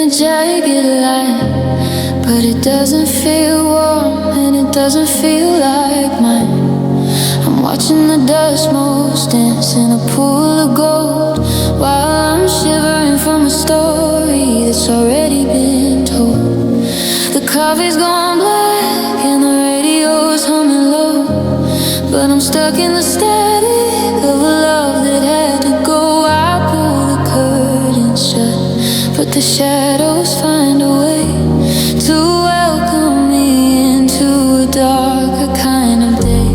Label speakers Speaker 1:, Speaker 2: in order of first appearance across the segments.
Speaker 1: a jagged line, but it doesn't feel warm and it doesn't feel like mine. I'm watching the dust motes dance in a pool of gold, while I'm shivering from a story that's already been told. The coffee's gone black and the radio's humming low, but I'm stuck in the static of a love that had to go. I pull the curtains shut, but the shadows find a way to welcome me into a darker kind of day.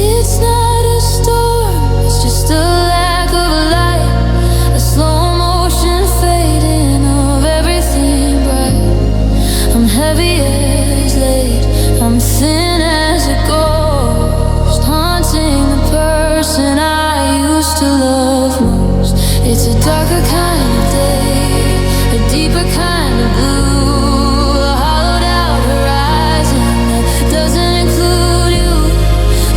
Speaker 1: It's not a storm, it's just a lack of light, a slow motion fading of everything bright. I'm heavy as lead, I'm thin as a ghost, haunting the person I used to love most. It's a darker kind of day, a deeper kind of blue, a hollowed out horizon that doesn't include you.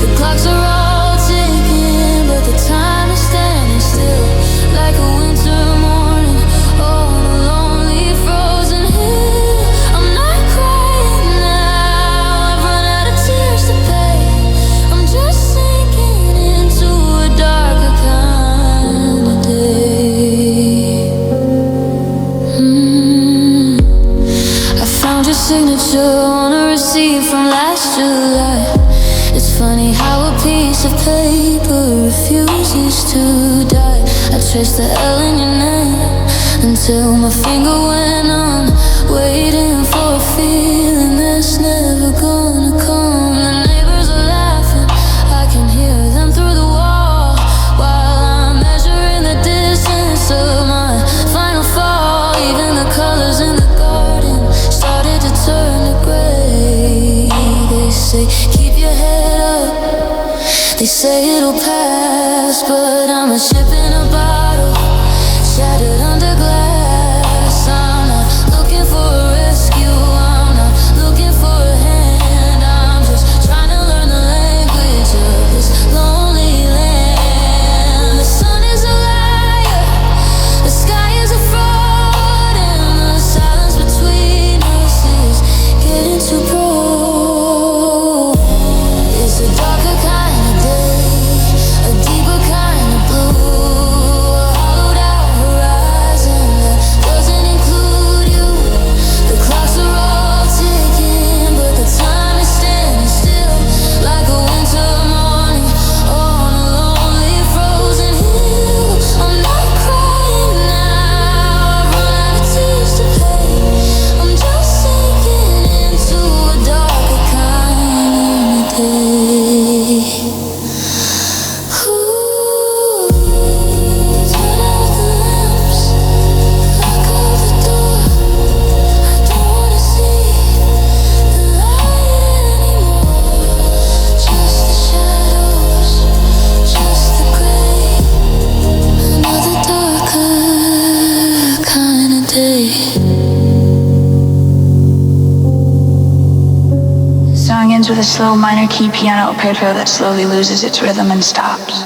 Speaker 1: The clocks are all ticking, but the time is standing still, like a winter morning on a lonely frozen hill. I'm not crying now, I've run out of tears to pay. I'm just sinking into a darker kind of day. I found your signature on a receipt from last July. It's funny how a piece of paper refuses to die. I traced the L in your name until my finger went on, waiting for a feeling that's never gonna come. The neighbors are laughing, I can hear them through the wall, while I'm measuring the distance of my final fall. Even the colors in the garden started to turn to gray. They say, keep your head up, they say it'll pass, but I'm a ship in a bottle, shattered under glass. I'm not looking for a rescue, I'm not looking for a hand. I'm just trying to learn the language of this lonely land. The sun is a liar, the sky is a fraud, and the silence between us is getting too broad. It's a darker kind of day, a deeper kind of blue, a hollowed out horizon that doesn't include you. The clocks are all ticking, but the time is standing still, like a winter morning on a lonely frozen hill. I'm not crying now, I've run out of tears to pay. I'm just sinking into a darker kind of day. Ooh, turn out the lamps, lock up the door. I don't wanna see the light anymore. Just the shadows, just the gray. Another darker kind of day.
Speaker 2: The song ends with a slow minor key piano arpeggio that slowly loses its rhythm and stops.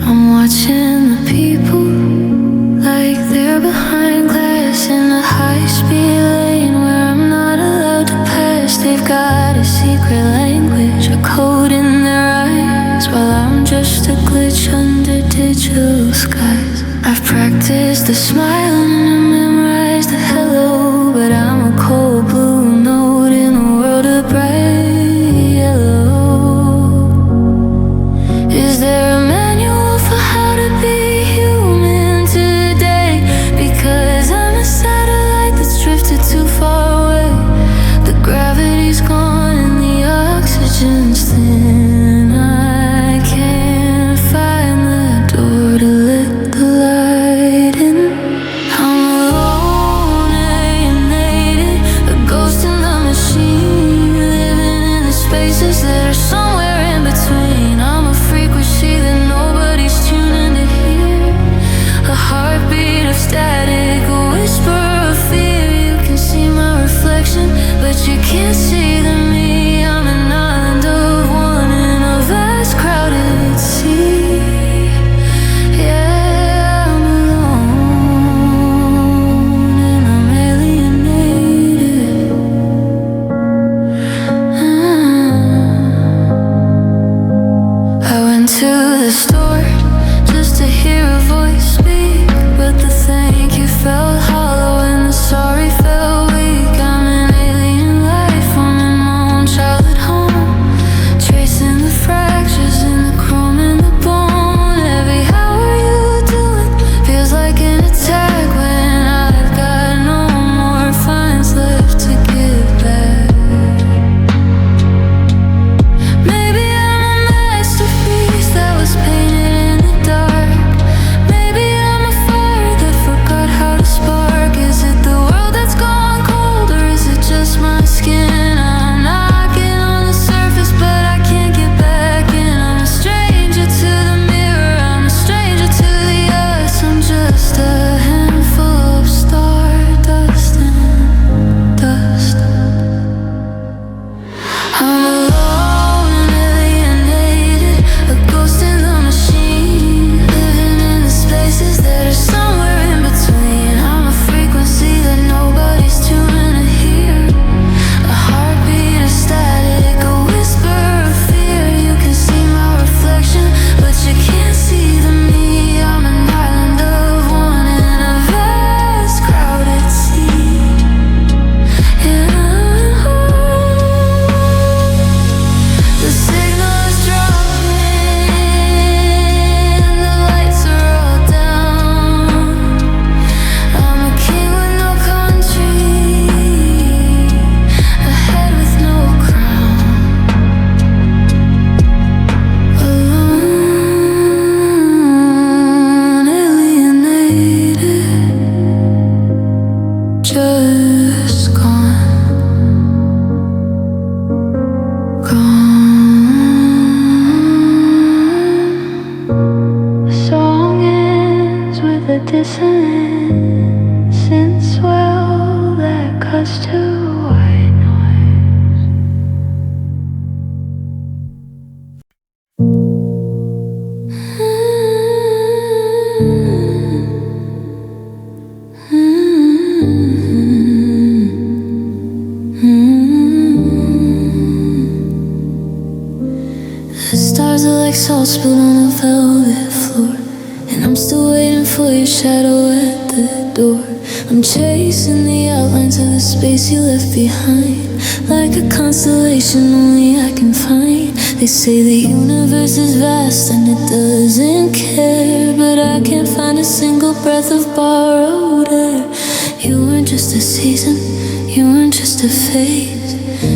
Speaker 1: I'm watching the people like they're behind glass in a high-speed lane where I'm not allowed to pass. They've got a secret language, a code in their eyes, while I'm just a glitch under digital skies. I've practiced the smiling and I memorized the hello, but I'm a cold blue note in a world of bright yellow. Is there a manual for how to be human today? Because I'm a satellite that's drifted too far away. The gravity's gone and the oxygen's thin. I can't find the door to let the light in. I'm to the store just to hear a voice speak, but the thank you felt hollow and the sorry felt weak. I'm an alien life forming my own childhood home, tracing the fractures in the chrome and the bone. Every how are you doing feels like an attack when I've got no more fines left to give back. Maybe I'm a masterpiece that was painted in the dark. Maybe I'm a fire that forgot how to spark. Is it the world that's gone cold, or is it just my skin? I'm knocking on the surface, but I can't get back in. I'm a stranger to the mirror, I'm a stranger to the earth. I'm just a handful of stardust and dust. I'm alone and alienated, a ghost in the machine, living in the spaces that are somewhere in between. I'm a frequency that nobody's tuning to hear, a heartbeat of static, a whisper of fear. You can see my reflection, but you can't see the me. I'm an island of one in a vast crowded sea. The signal is dropping, the lights are all down. I'm a king with no country, a head with no crown. Alone, alienated, just gone. The song ends with a dissonance and swell that cuts to white noise. The stars are like salt spilled on a velvet floor, and I'm still waiting for your shadow at the door. I'm chasing the outlines of the space you left behind, like a constellation only I can find. They say the universe is vast and it doesn't care, but I can't find a single breath of borrowed air. You weren't just a season, you weren't just a phase.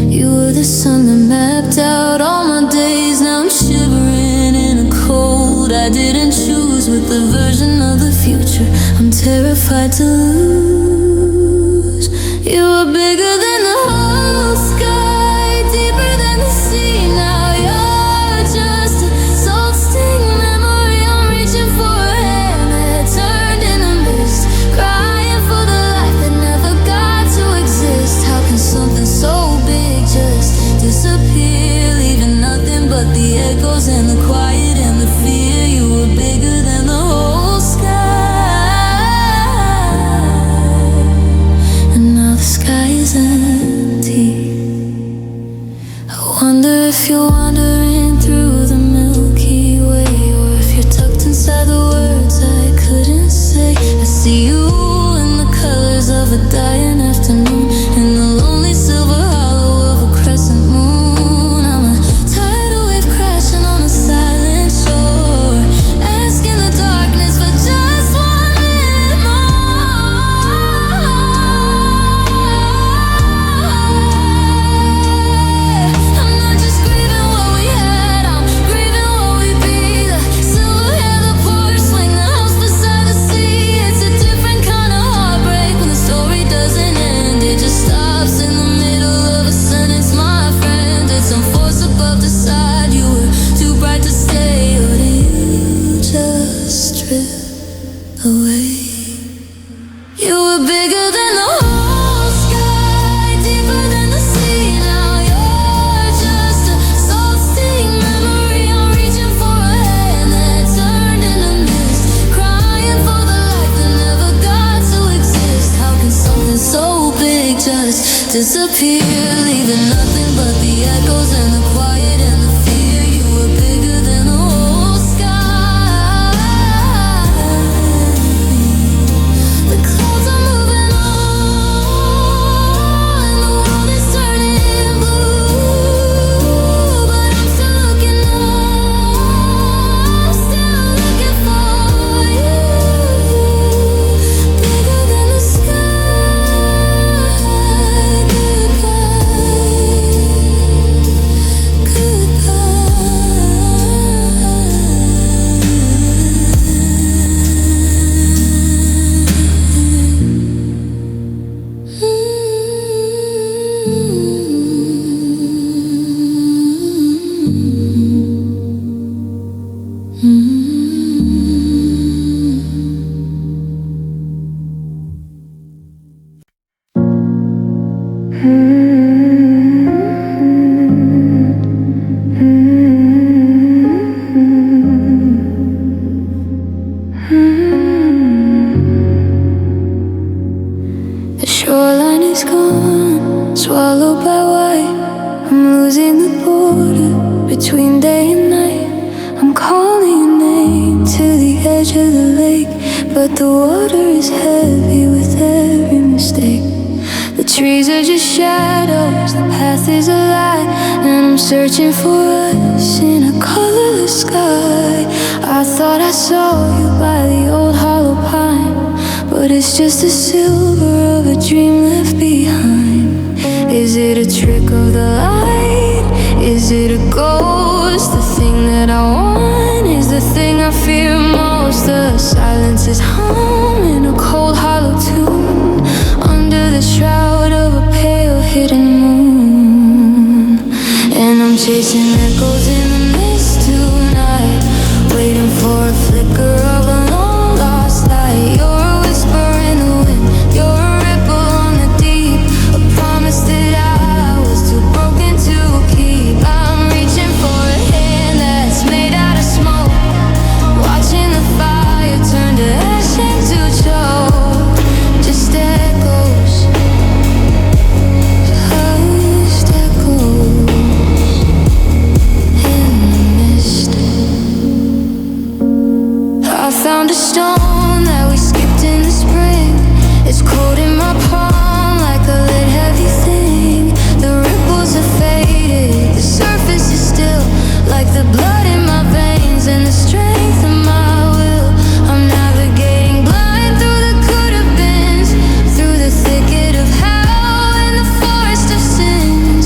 Speaker 1: You were the sun that mapped out all my days. Now I'm shivering in a cold I didn't choose, with the version of the future I'm terrified to lose. You were bigger than the whole sky, deeper than the sea. Now you're just a salt sting memory. I'm reaching for a hand that turned into mist, crying for the life that never got to exist. How can something so big just disappear, leaving nothing but the echoes and the quiet and the fear? You were bigger than the whole sky, and now the sky is empty. I wonder if you're wandering through the Milky Way, or if you're tucked inside the words I couldn't say. I see you in the colors of a dying afternoon, in the lonely silver hollow of a crescent moon. I'm a tidal wave crashing on a silent shore, asking the darkness for just 1 minute more. I'm not just grieving what we had, I'm grieving what we be. The silver hair, the porch swing, the house beside the sea. It's a different between day and night. I'm calling your name to the edge of the lake, but the water is heavy with every mistake. The trees are just shadows, the path is a lie, and I'm searching for us in a colorless sky. I thought I saw you by the old hollow pine, but it's just the silver of a dream left behind. Is it a trick of the light? Is it a ghost? The thing that I want is the thing I fear most. The silence is hum in a cold hollow tune, under the shroud of a pale hidden moon. And I'm chasing echoes in the mist tonight, waiting for a flicker of a long lost light. You're a whisper in the wind, you're a ripple on the deep, a promise that I was too broken to keep. I'm reaching for a hand that's made out of smoke, watching the fire turn to ash into choke. Just echoes, just echoes in the mist. I found a stone that we skipped in the spring. It's cold in my palm like a lead heavy thing. The ripples have faded, the surface is still, like the blood in my veins and the strength of my will. I'm navigating blind through the could have beens, through the thicket of hell and the forest of sins.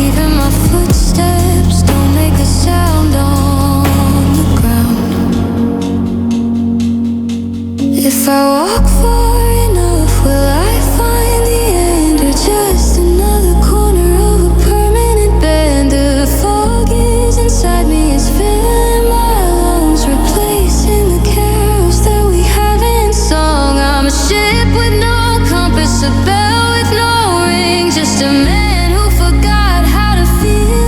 Speaker 1: Even my footsteps don't make a sound on the ground. If I walk far enough, will I find the end, or just another corner of a permanent bend? The fog is inside me, it's filling my lungs, replacing the carols that we haven't sung. I'm a ship with no compass, a bell with no ring, just a man who forgot how to feel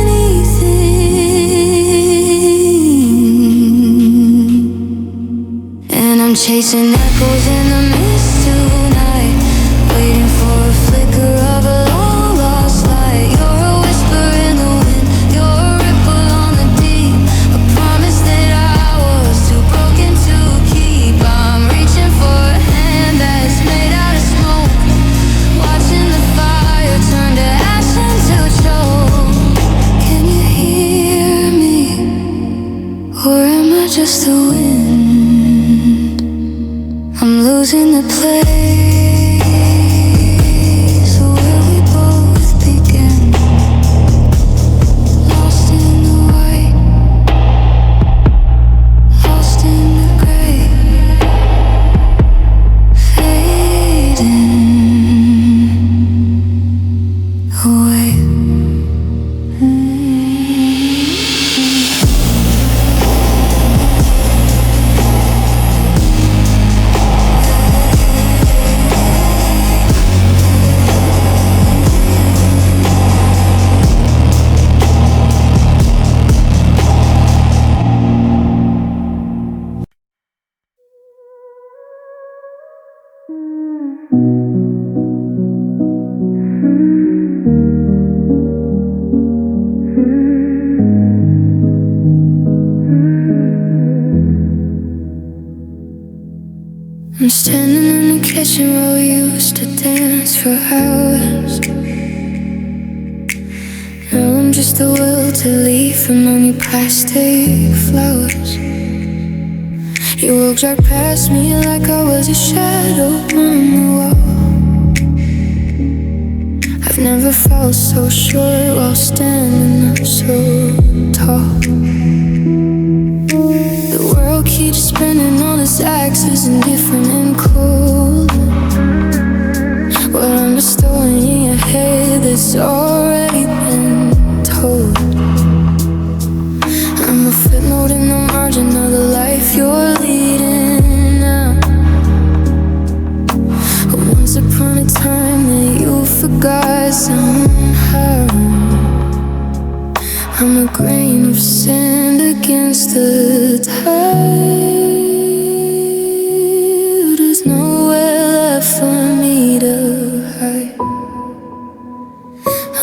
Speaker 1: anything. And I'm chasing echoes in the mist tonight, waiting for a flicker of a long lost light. You're a whisper in the wind, you're a ripple on the deep, a promise that I was too broken to keep. I'm reaching for a hand that's made out of smoke, watching the fire turn to ash into choke. Can you hear me, or am I just the wind? I'm losing the place where we both began, lost in the white, lost in the gray, fading away. I'm standing in the kitchen where we used to dance for hours. Now I'm just a will to leave from many plastic flowers. You walked right past me like I was a shadow on the wall. I've never felt so sure while standing up so tall. The world keeps spinning on its axis, indifferent and cold, while I'm just throwing in your head that's already been told. I'm a footnote in the margin of the life you're leading now. Once upon a time that you forgot somehow. I'm a grain of sand against the tide. There's nowhere left for me to hide.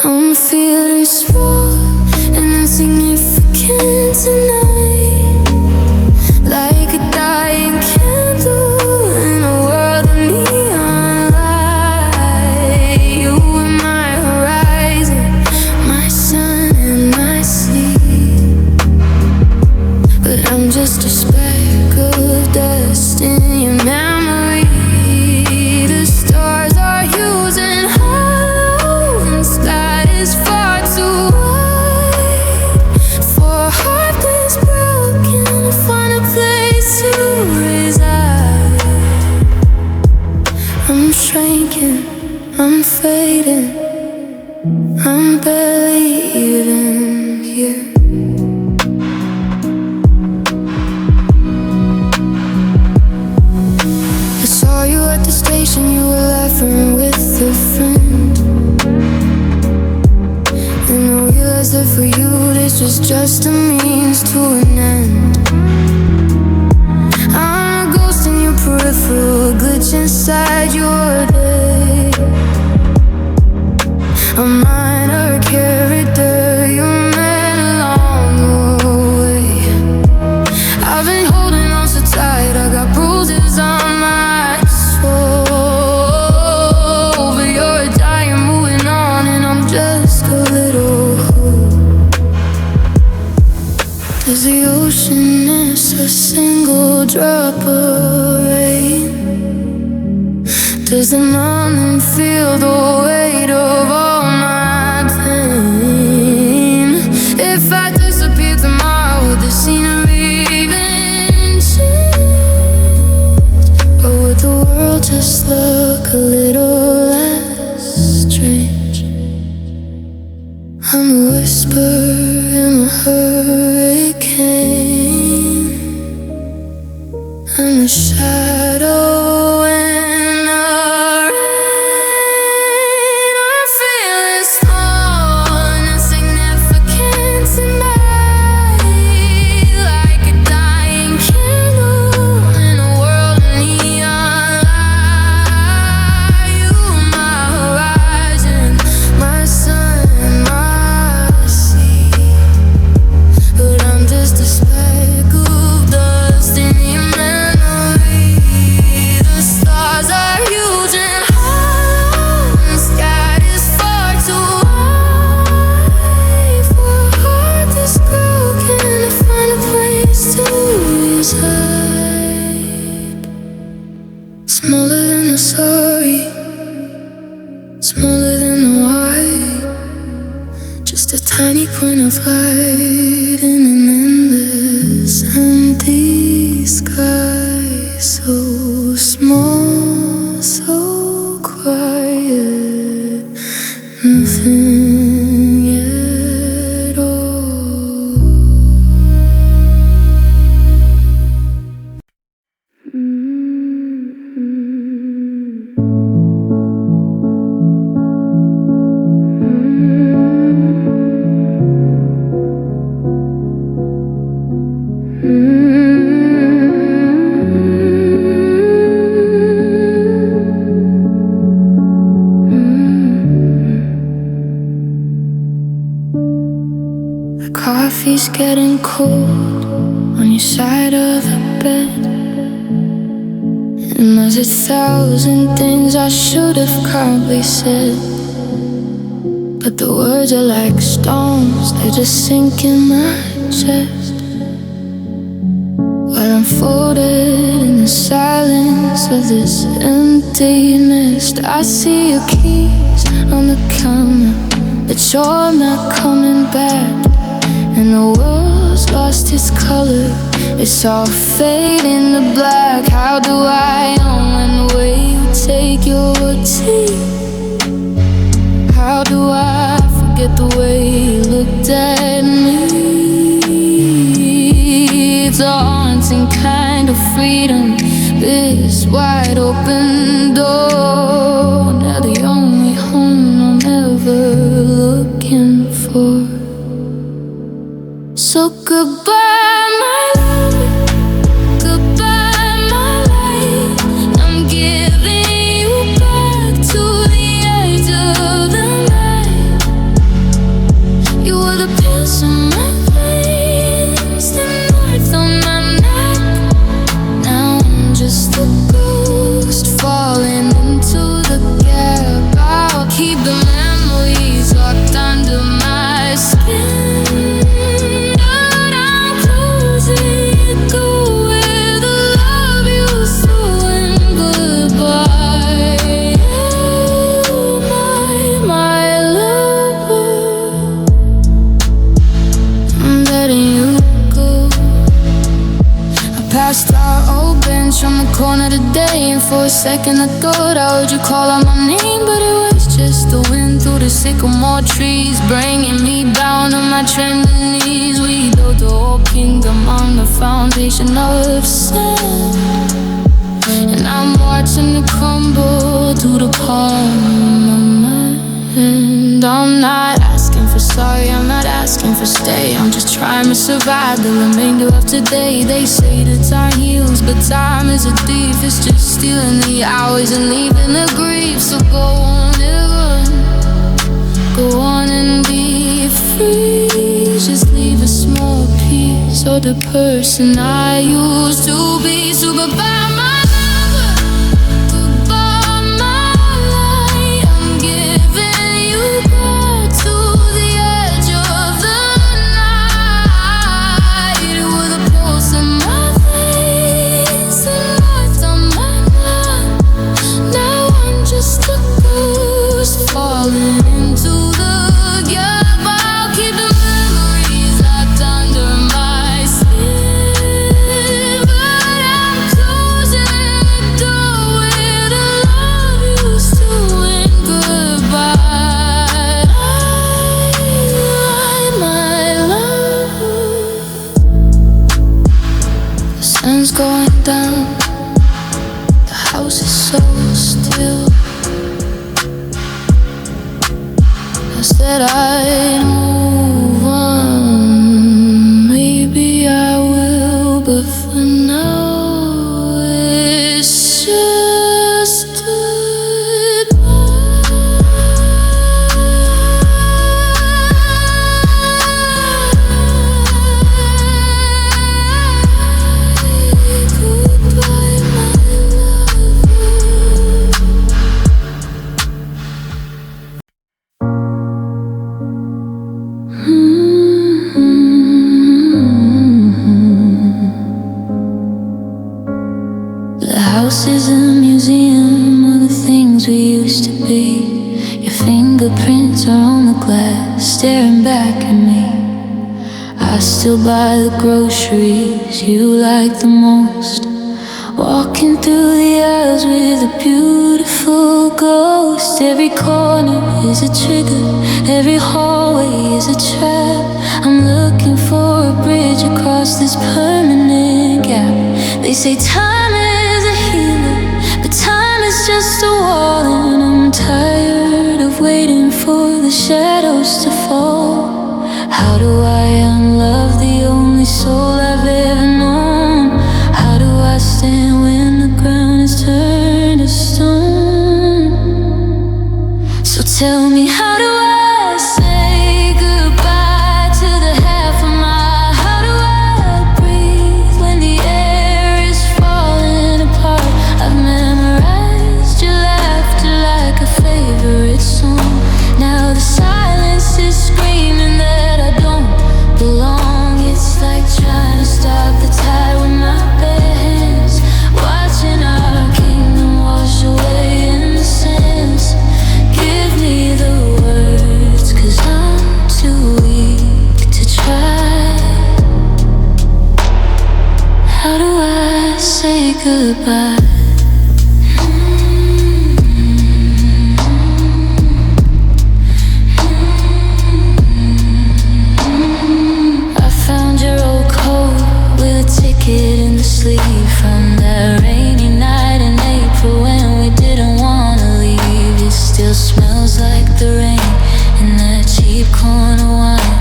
Speaker 1: I'm feeling small and I'm singing just a speck of dust in your memory. The stars are huge and hollow, and the sky is far too wide for a heart that's broken to find a place to reside. I'm shrinking, I'm fading, I'm barely even here. I saw you at the station, you were laughing with a friend, and I realized that for you this was just a means to an end. I'm a ghost in your peripheral, a glitch inside your day. A minor character you met along the way. I've been holding on so tight, I got bruises on my soul. But you're a dying, moving on, and I'm just a little hope. Does the ocean miss a single drop of rain? Does the mountain feel the weight of all my pain? If I disappear tomorrow, would the scenery even change? Or would the world just look a little less strange? I'm a whisper in a hurricane, I'm a shadow in the rain. I'm feeling small and insignificant tonight, like a dying candle in a world of neon light. You are my horizon, my sun, my sea, but I'm just a speck of dust in your memory. The stars are huge and hollow, and the sky is far too wide for a heart that's broken to find a place to reside. Smaller than a sorry, smaller than a white, just a tiny point of light in an endless empty sky. So small, so quiet, nothing at all. The coffee's getting cold on your side of the bed, and there's 1,000 things I should have probably said, but the words are like stones, they just sink in my chest. While I'm folded in the silence of this empty nest, I see your keys on the counter, but you're not coming back, and the world's lost its color, it's all fading to black. How do I know when the way you take your tea? How do I forget the way you looked at me? It's a haunting kind of freedom, this wide open door. Now the only home I'm ever looking for. So goodbye, my love, goodbye, my life. I'm giving you back to the edge of the night. You were the passion of my veins, the knife on my neck. Now I'm just a ghost falling into the gap. I'll keep the memories locked under my skin, but I'm close. watch from the corner today, and for a second I thought I heard you call out my name, but it was just the wind through the sycamore trees, bringing me down on my trembling knees. We built the whole kingdom on the foundation of sand, and I'm watching it crumble to the palm of my hand. I'm not asking for sorry, I'm not asking for stay, I'm just trying to survive the remainder of today. They say that time heals, but time is a thief. It's just stealing the hours and leaving the grief. So go on and run, go on and be free. Just leave a small piece of the person I used to be. So goodbye my lover, goodbye my light. I'm giving you back to the edge of the night, with a pulse in my veins and light on my mind. Now I'm just a ghost falling into the gap. I'll keep the memories locked under my skin, but I'm closing the door where the love used to end. Goodbye, my love. The sun's going down, the house is so still. I said I'd move on, maybe I will, but for now it's just goodbye, my love. The house is a museum of the things we used to be. Your fingerprints are on the glass, staring back at me. I still buy the groceries you like the most, walking through the aisles with a beautiful ghost. Every corner is a trigger, every hallway is a trap. I'm looking for a bridge across this permanent gap. They say time is a healer, but time is just a wall, and I'm tired of waiting for the shadows to fall. How do I unlove the only soul I've ever known? How do I stand when the ground is turned to stone? So tell me, how do I say goodbye to the half of my? How do I breathe when the air is falling apart? I've memorized your laughter like a favorite song. Now the silence is screaming that I don't belong. It's like trying to stop the tide with my bare hands, watching our kingdom wash away in the sands. Give me the words, 'cause I'm too weak to try. How do I say goodbye? I found your old coat with a ticket in the sleeve from that rainy night in April when we didn't wanna leave. It still smells like the rain and that cheap corner wine.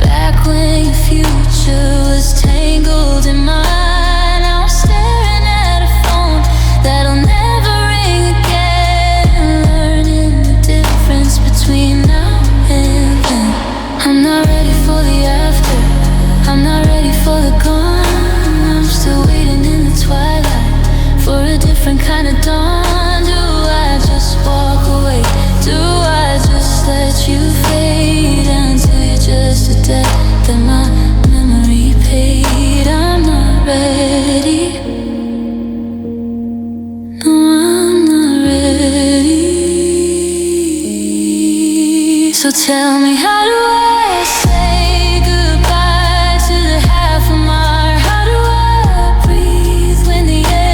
Speaker 1: Back when your future was tangled in mine, now I'm staring at a phone that'll never ring again, learning the difference between now and then. I'm not ready for the after, I'm not ready for the gone. I'm still waiting in the twilight for a different kind of dawn. Do I just walk away? Do I just let you fade until you're just a debt that my memory paid? I'm not ready. No, I'm not ready. So tell me, how do I say goodbye to the half of my? How do I breathe when the air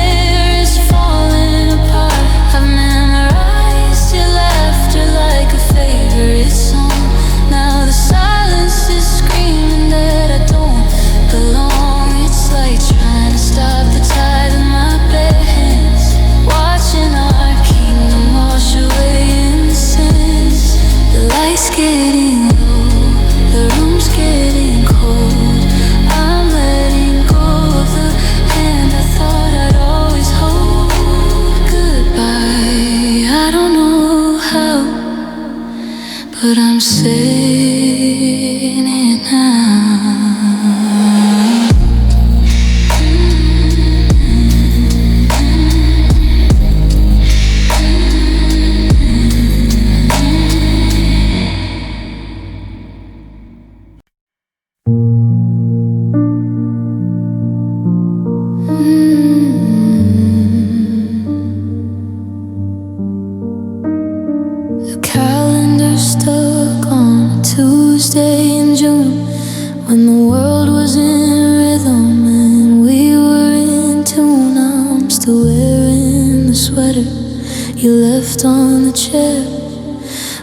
Speaker 1: When the world was in rhythm and we were in tune, I'm still wearing the sweater you left on the chair,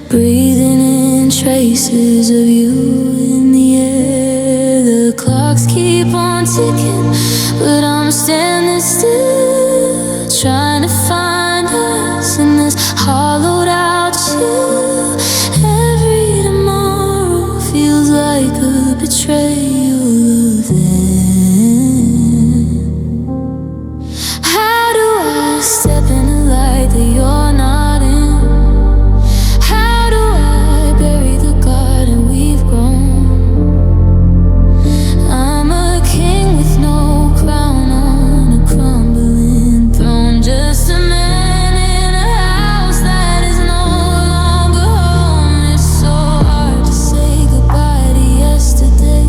Speaker 1: breathing in traces of you in the air. The clocks keep on ticking, but I'm standing still, trying to find us in this hollowed out chill. Every tomorrow feels like a betrayal of then. How do I step in a light that you're not in? How do I bury the garden we've grown? I'm a king with no crown on a crumbling throne, just a man in a house that is no longer home. It's so hard to say goodbye to yesterday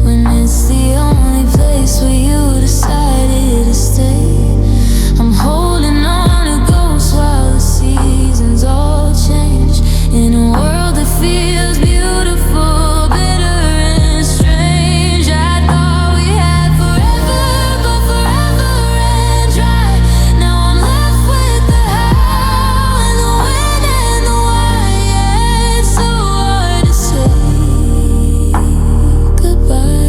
Speaker 1: when it's the only place where you decided to stay. I'm holding on to ghosts while the seasons all change, in a world that feels beautiful, bitter and strange. I thought we had forever, but forever ran dry. Now I'm left with the how and the when and the why. Yeah, it's so hard to say goodbye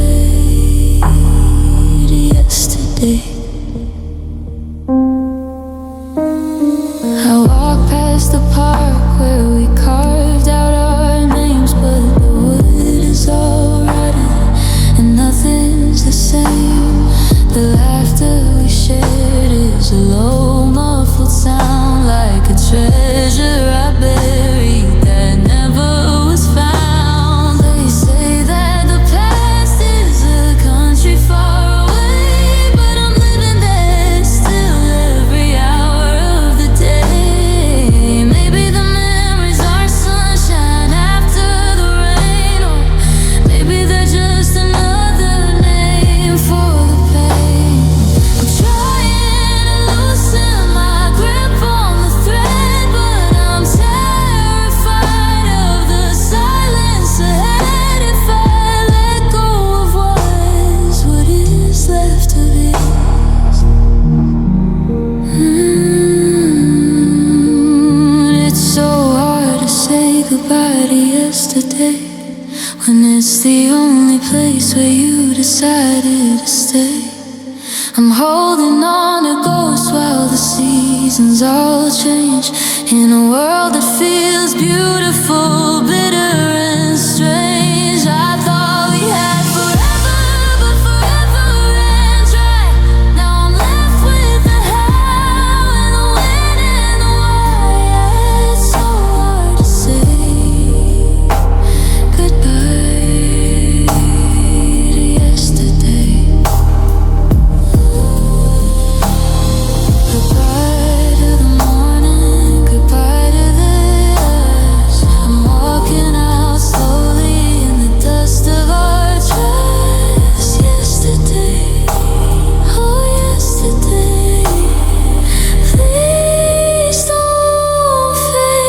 Speaker 1: to yesterday. I walk past the park where we carved out our names, but the wood is all rotted and nothing's the same. The laughter we shared is a low, muffled sound, like a treasure I buried that never was found. They say that the past is a country far away, but I'm living there still every hour of the day. Maybe the memories are sunshine after the rain, or maybe they're just another name for the pain. I'm trying to loosen my grip on the thread, but I'm terrified of the silence ahead. If I let go of what is left of it. It's so hard to say goodbye to yesterday when it's the only place where you decided to stay. I'm holding on to ghosts while the seasons all change, in a world that feels beautiful, bitter and strange. I thought we had forever, but forever ran dry. Now I'm left with the how and the when and the why. Yeah, it's so hard to say goodbye to yesterday. Goodbye to the morning, goodbye to the years. I'm walking out slowly in the dust of our trust. Yesterday, oh yesterday, please don't fade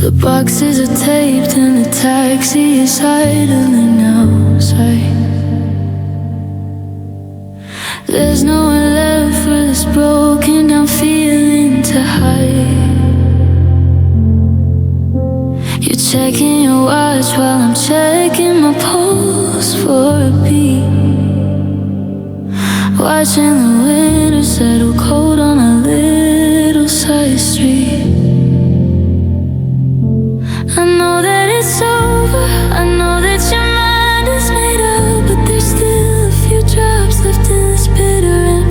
Speaker 1: The boxes are taped and the taxi is idling outside. There's nowhere left for this broken down feeling to hide. You're checking your watch while I'm checking my pulse for a beat, watching the winter settle cold on a little side street. I know that it's over, I know that your mind is made up, but there's still a few drops left in this bitter and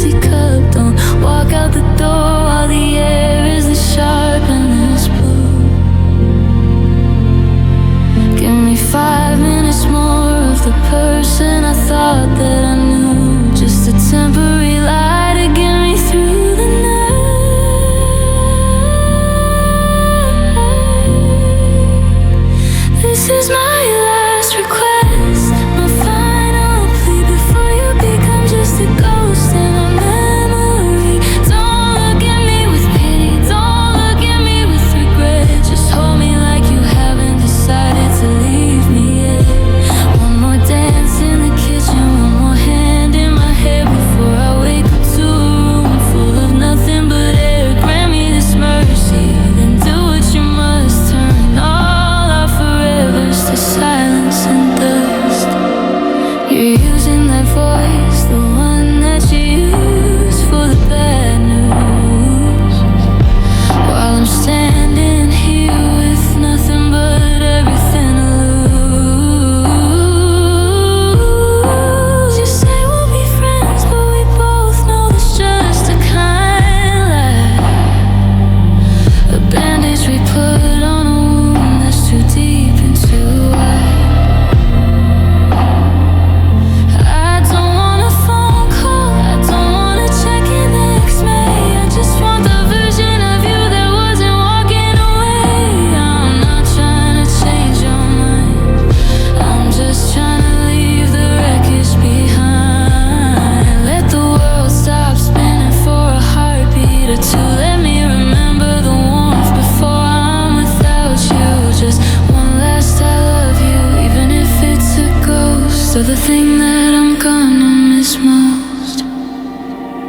Speaker 1: to let me remember the warmth before I'm without you. Just one last I love you, even if it's a ghost of the thing that I'm gonna miss most.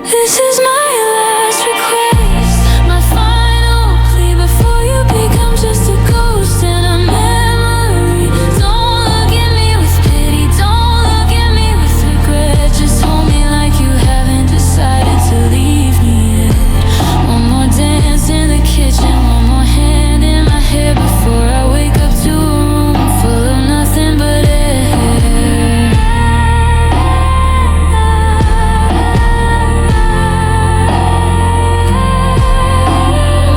Speaker 1: This is my last request, my final plea before you become just a ghost and a memory. Don't look at me with pity, don't look at me with regret. Just hold me like you haven't decided to leave me yet. One more dance in the kitchen, one more hand in my hair before I wake up to a room full of nothing but air.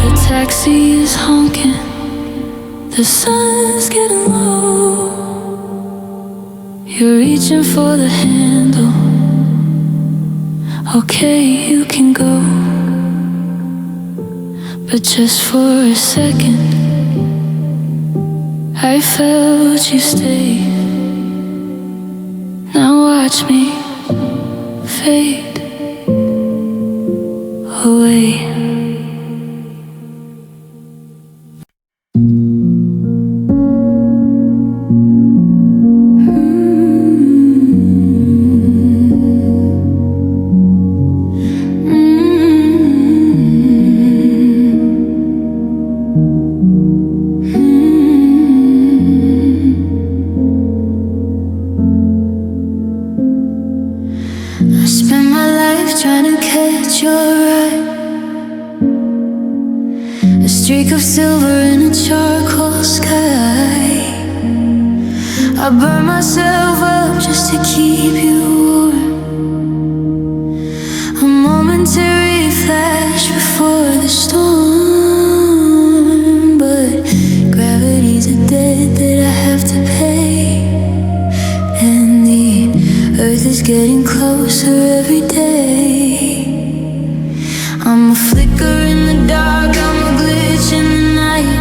Speaker 1: The taxi is honking, the sun's getting low. You're reaching for the handle. Okay, you can go, but just for a second I felt you stay. Now watch me fade away. I spent my life trying to catch your eye, a streak of silver in a charcoal sky. I burn myself up just to keep you warm, a momentary flash before the storm. But gravity's a debt that I have to pay, and the earth is getting closer every day. I'm a flicker in the dark, I'm a glitch in the night.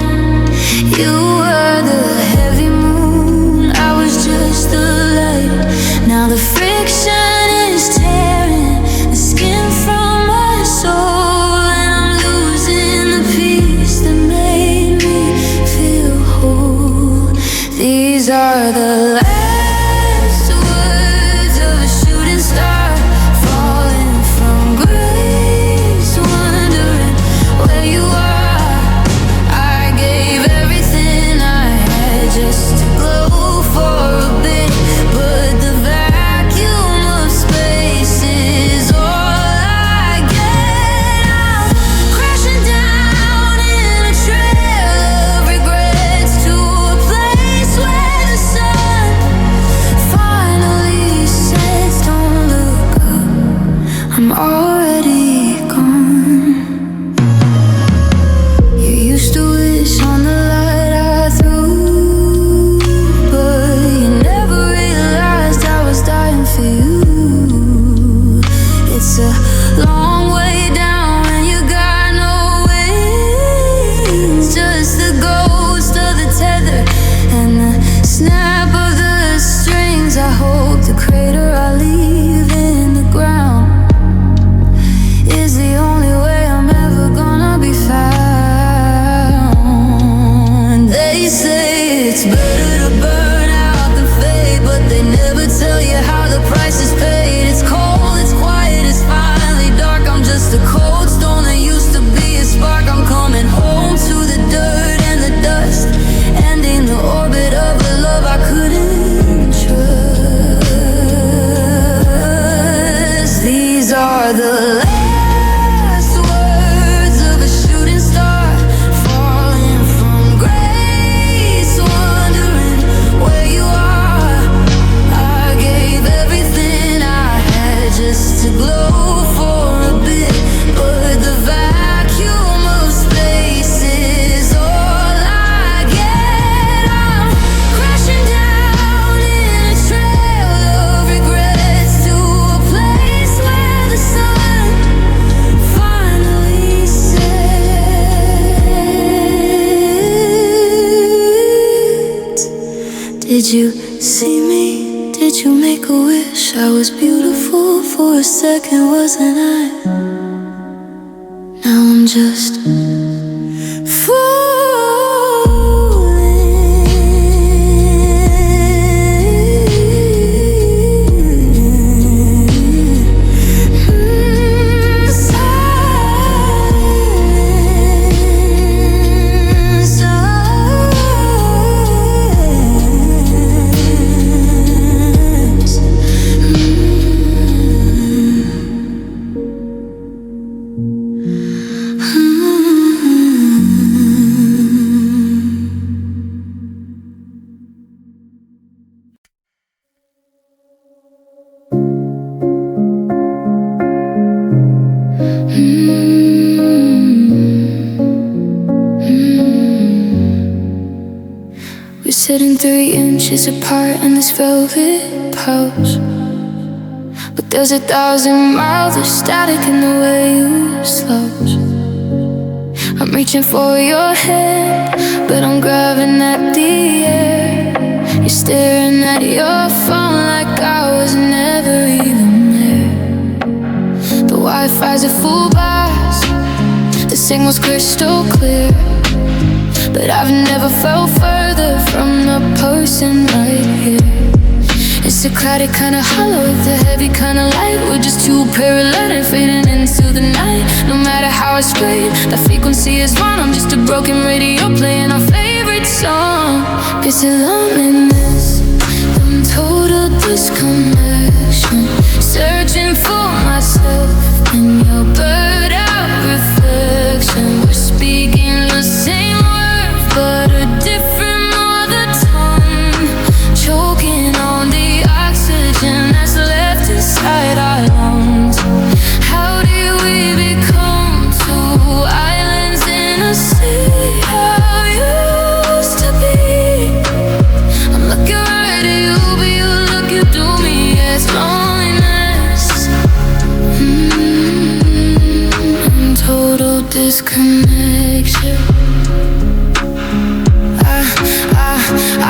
Speaker 1: You were the heavy moon, I was just the light. Now the friction is tearing the skin from my soul, and I'm losing the peace that made me feel whole. These are the last words of a shooting star falling from grace, wondering where you are. I gave everything I had just to glow for a bit, but the vacuum of space is all I get. I'm crashing down in a trail of regrets to a place where the sun finally sets. Don't look up, I'm already gone. You used to wish on the light I threw, but you never realized I was dying for you. It's a long way down and you got no wings, just the ghost of the tether and the snap of the strings. I hope the crater I leave in the ground is the only way I'm ever gonna be found. They say it's better to burn out than fade, but they never tell you how the price is paid. It's cold, it's quiet, it's finally dark. I'm just a cold stone that used to be a spark. I'm coming home to the dirt and the dust, ending the orbit of a love I couldn't trust. These are the last words of a shooting star falling from grace, wondering where you are. I gave everything I had just to glow for a bit, but the vacuum of space is all I get. I'm crashing down in a trail of regrets to a place where the sun finally sets. Did you see me? Did you make a wish? I was beautiful for a second, wasn't I? Now I'm just we're sitting 3 inches apart in this velvet pouch, but there's 1,000 miles of static in the way you slouch. I'm reaching for your hand, but I'm grabbing at the air. You're staring at your phone like I was never even there. The Wi-Fi's at full blast, the signal's crystal clear, but I've never felt further from the person right here. It's Socratic, kinda hollow, the heavy kinda light. We're just two parallel fading into the night. No matter how I scream, the frequency is wrong. I'm just a broken radio playing our favorite song. It's a loneliness, I'm total disconnection, searching for myself in your blurred out reflection. We're speaking the same words, but a different mother tongue, choking on the oxygen that's left inside our lungs. How did we become two islands in a sea? How used to be. I'm looking right at you, but you looking through me. It's loneliness. Total disconnection.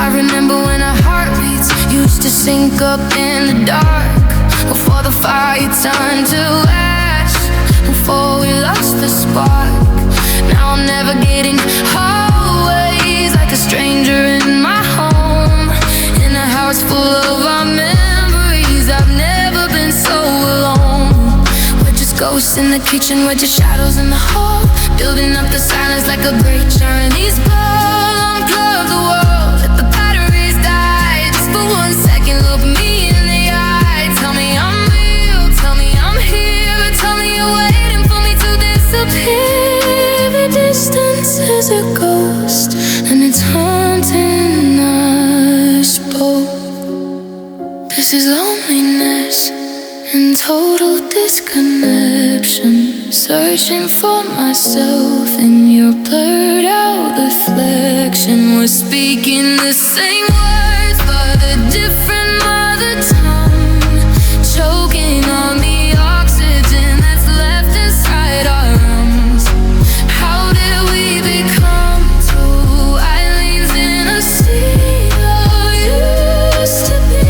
Speaker 1: I remember when our heartbeats used to sync up in the dark, before the fire turned to ash, before we lost the spark. Now I'm navigating hallways like a stranger in my home, in a house full of our memories. I've never been so alone. We're just ghosts in the kitchen, we're just shadows in the hall, building up the silence like a great Chinese ball. Unplug the world, let the batteries die. Just for 1 second, look me in the eye. Tell me I'm real, tell me I'm here, but tell me you're waiting for me to disappear. The distance is a ghost, and it's haunting us both. This is loneliness and total disconnection, searching for myself in your blurred out reflection. We're speaking the same words, but a different mother tongue, choking on the oxygen that's left inside our lungs. How did we become two islands in a sea? How used to be.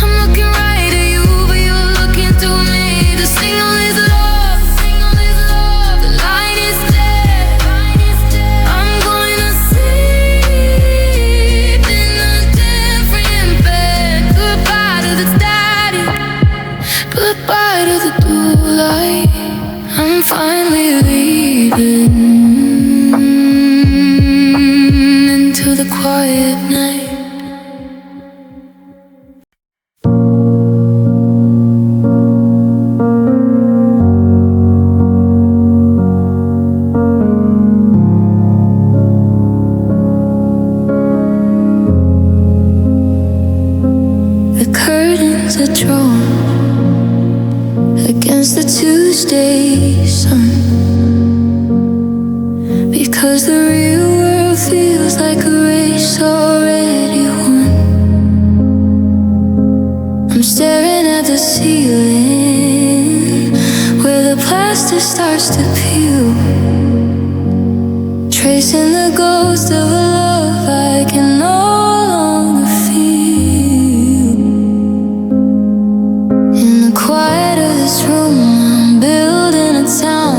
Speaker 1: I'm looking right at you, but you're looking through me. The signal is lost, the line is dead. I'm going to sleep in a different bed. Goodbye to the static, goodbye to the blue light. I'm finally leaving into the quiet night. The curtains are drawn against the Tuesday sun, because the real world feels like a race already won. I'm staring at the ceiling where the plastic starts to peel, tracing the ghost of a love I can no longer feel. In the quiet of this room, I'm building a town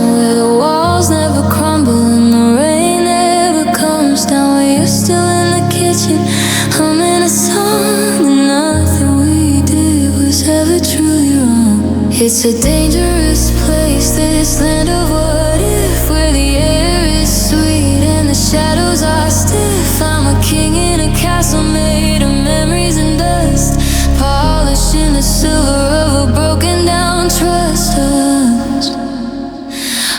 Speaker 1: It's a dangerous place, this land of what if, where the air is sweet and the shadows are stiff. I'm a king in a castle made of memories and dust, polishing the silver of a broken down trust.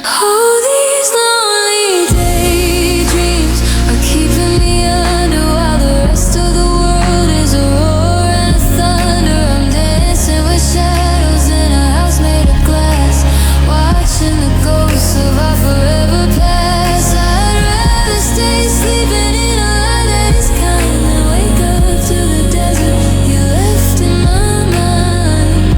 Speaker 1: All these lonely daydreams are keeping me under while the rest of the world is a roar and thunder. I'm dancing with shadows in a house made of glass, watching the ghosts of our forever past. I'd rather stay sleeping in a light that is kind than wake up to the desert you left in my mind.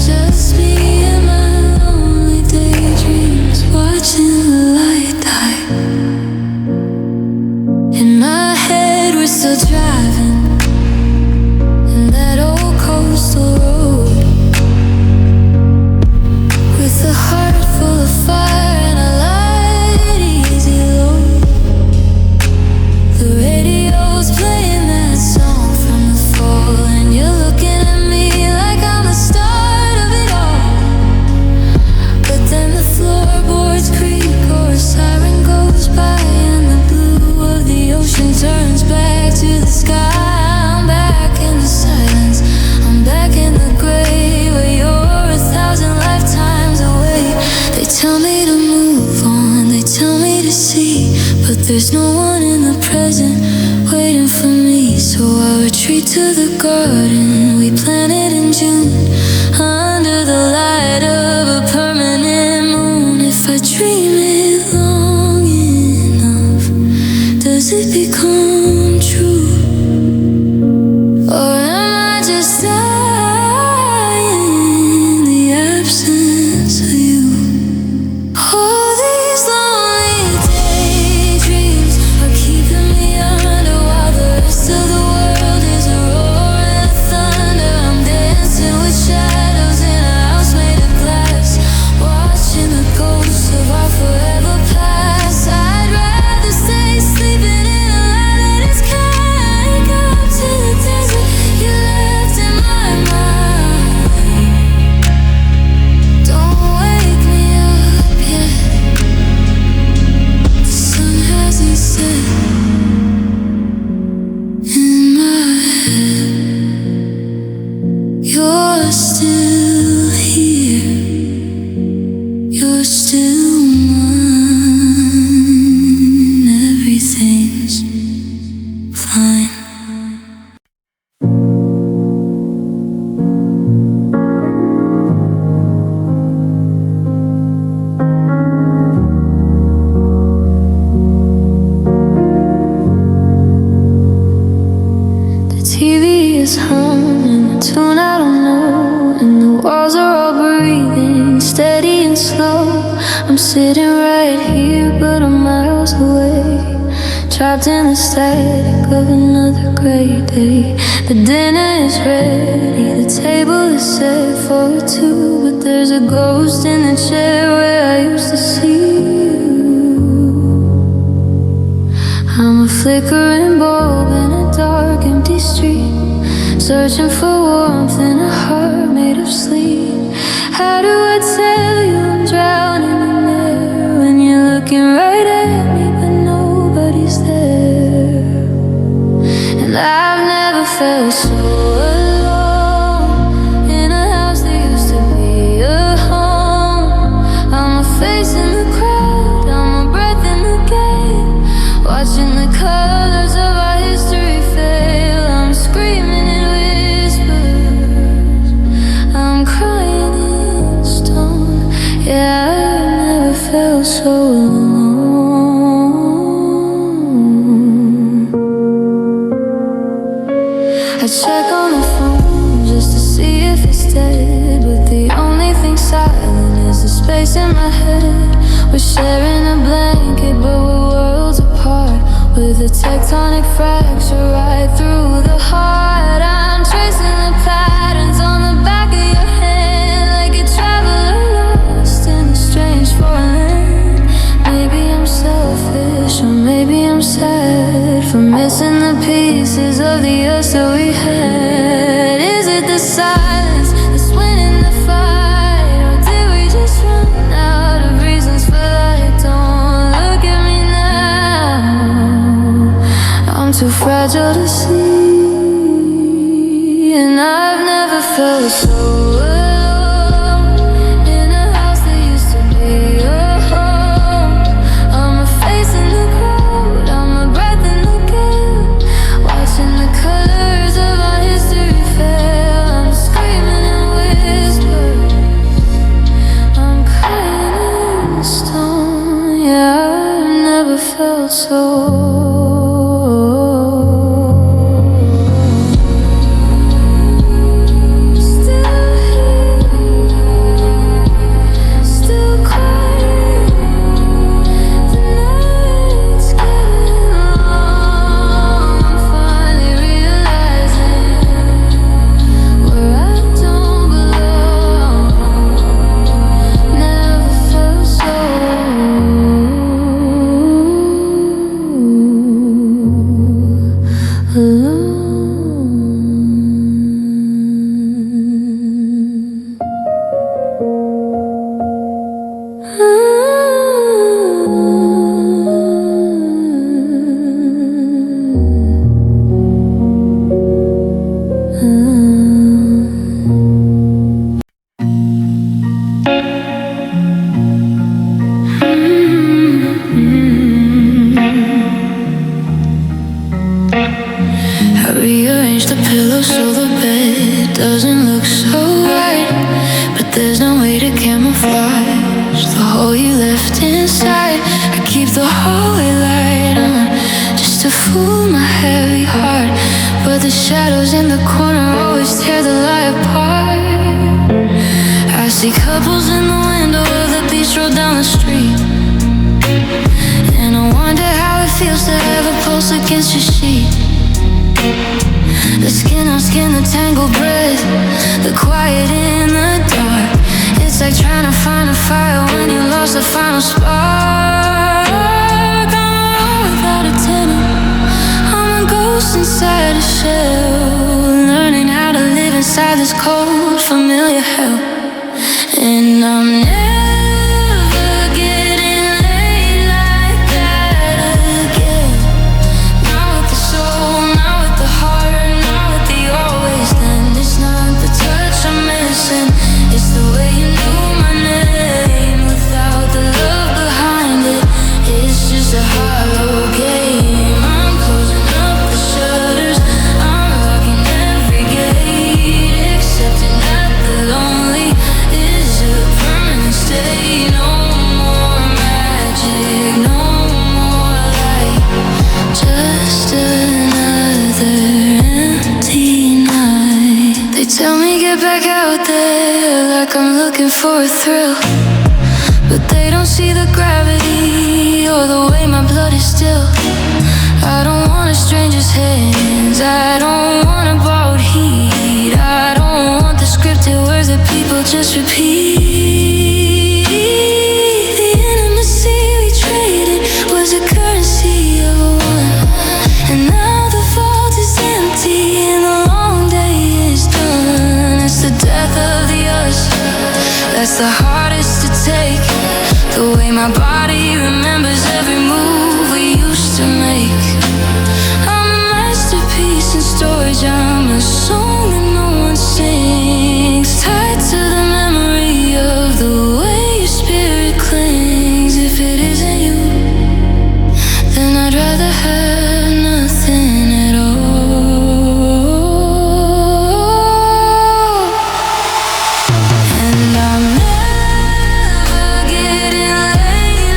Speaker 1: Just me and my lonely daydreams, watching the light die. In my head we're still driving in that old coastal road, with a heart full of fire and a light easy load. The radio's playing that song from the fall, and you're looking at me like I'm the start of it all. But then the floorboards creak or a siren goes by, and the blue of the ocean turns back to the sky. I'm back in the silence, I'm back in the gray, where you're 1,000 lifetimes away. They tell me to move on, they tell me to see, but there's no one in the present waiting for me. So I retreat to the garden we planted in June, under the light of a permanent moon. If I dream it long enough, does it become true? Or am I just dying in the absence of you? All these lonely daydreams are keeping me under while the rest of the world is a roar and thunder. I'm dancing with shadows in a house made of glass, watching the ghosts of our forever past. I'd rather stay sleeping in a light that is kind, up to the desert you left in my mind. Don't wake me up yet, the sun hasn't set. In my head, you're still here, you're still mine. Everything's fine. The TV is humming a tune I don't know, and the walls are all breathing steady and slow. I'm sitting right here, but I'm miles away, trapped in the static of another great day. The dinner is ready, the table is set for two, but there's a ghost in the chair where I used to see you. I'm a flickering bulb in a dark, empty street, searching for warmth in a heart made of sleep. How do I tell you I'm drowning in there when you're looking right at me but nobody's there? And I've never felt so alone in a house that used to be a home. I'm a face in the crowd, I'm a breath in the game, watching the colors of our history fail. I'm screaming in whispers, I'm crying in stone. Yeah, I've never felt so alone. I check on the phone just to see if it's dead, but the only thing silent is the space in my head. We're sharing a blanket, but we're worlds apart, with a tectonic fracture right through the heart. I'm tracing the patterns on the back of your hand, like a traveler lost in a strange foreign land. Maybe I'm selfish, or maybe I'm sad for missing the pieces of the us that we had. Is it the silence that's when too fragile to see, and I've never felt so alone in a house that used to be a home. I'm a face in the crowd, I'm a breath in the gale, watching the colors of our history fail. I'm screaming and whispering, I'm crying in stone. Yeah, I've never felt so. Rearrange the pillows so the bed doesn't look so right, but there's no way to camouflage the hole you left inside. I keep the hallway light on just to fool my heavy heart, but the shadows in the corner always tear the light apart. I see couples in the window of the beach roll down the street, and I wonder how it feels to have a pulse against your sheet. The skin on skin, the tangled breath, the quiet in the dark. It's like trying to find a fire when you lost the final spark. I'm alone without a tenant, I'm a ghost inside a shell, learning how to live inside this cold, familiar hell. And I'm never getting laid like that again. Not with the soul, not with the heart, not with the always then. It's not the touch I'm missing, it's the way you knew my name without the love behind it. It's just a hollow game. I'm closing up the shutters, I'm locking every gate, accepting that the lonely is a permanent state. No more magic, no more light, just another empty night. They tell me get back out there like I'm looking for a thrill, but they don't see the gravity or the way my blood is still. I don't want a stranger's hands, I don't want a borrowed heat, I don't want the scripted words that people just repeat. The intimacy we traded was a currency of one, and now the vault is empty and the long day is done. It's the death of the us that's the hardest to take, the way my body remembers every move we used to make. I'm a masterpiece in storage, I'm a song that no one sings, tied to the memory of the way your spirit clings. If it isn't you, then I'd rather have nothing at all. And I'm never getting laid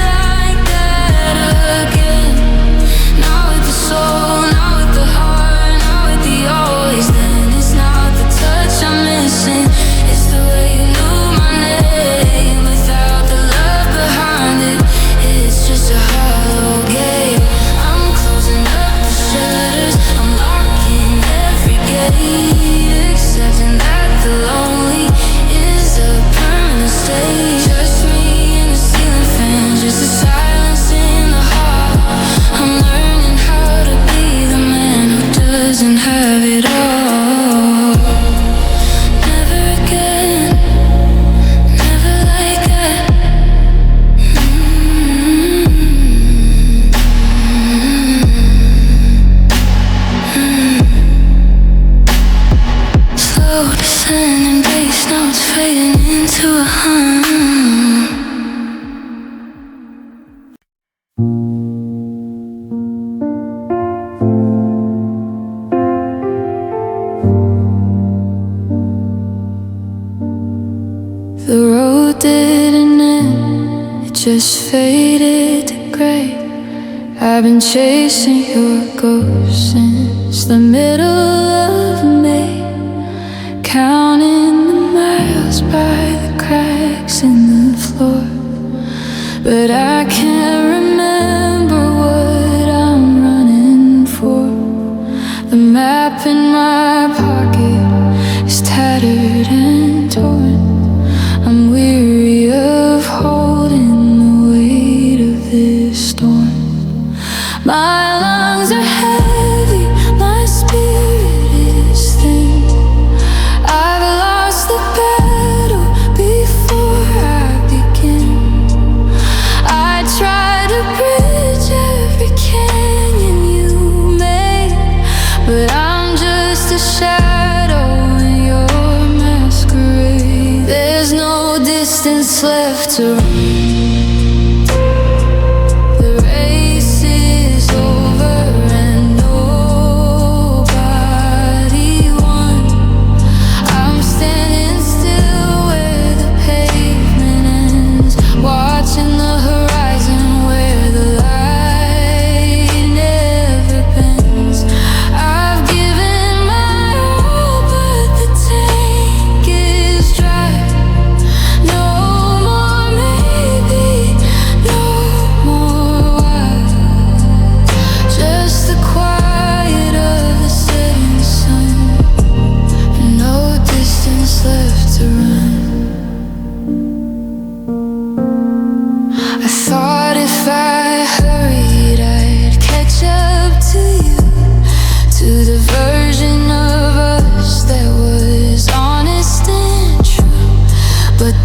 Speaker 1: to a hum. The road didn't end, it just faded to gray. I've been chasing your ghost since the middle of May, counting the miles by the cracks in the floor. But I can't remember what I'm running for. The map in my pocket is tattered and torn. I'm weary of holding the weight of this storm. My lungs are heavy, my spirit is thin. I've lost the battle before I begin. I try to bridge every canyon you made, but I'm just a shadow in your masquerade. There's no distance left to run.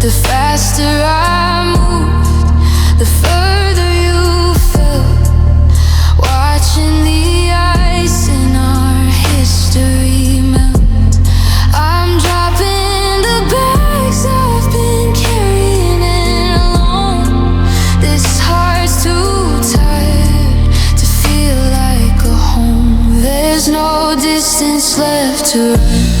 Speaker 1: The faster I moved, the further you fell. Watching the ice in our history melt. I'm dropping the bags I've been carrying alone. This heart's too tired to feel like a home. There's no distance left to run.